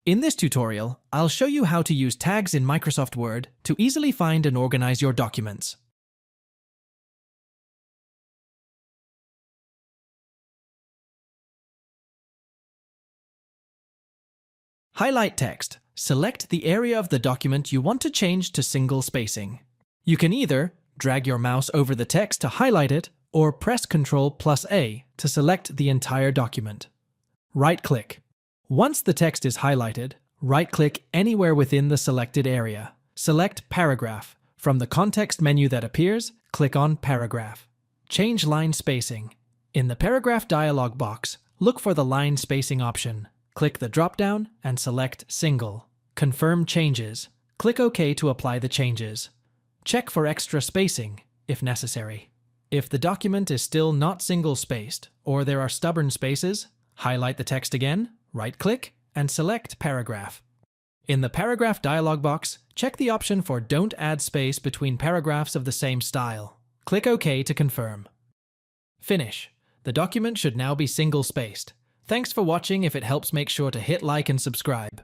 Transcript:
In this tutorial, I'll show you how to use tags in Microsoft Word to easily find and organize your documents. Highlight text. Select the area of the document you want to change to single spacing. You can either drag your mouse over the text to highlight it or press Ctrl+A to select the entire document. Right-click. Once the text is highlighted, right-click anywhere within the selected area. Select Paragraph. From the context menu that appears, click on Paragraph. Change line spacing. In the Paragraph dialog box, look for the line spacing option. Click the drop-down and select Single. Confirm changes. Click OK to apply the changes. Check for extra spacing, if necessary. If the document is still not single-spaced, or there are stubborn spaces, highlight the text again, right-click, and select Paragraph. In the Paragraph dialog box, check the option for Don't add space between paragraphs of the same style. Click OK to confirm. Finish. The document should now be single-spaced. Thanks for watching. If it helps, make sure to hit like and subscribe.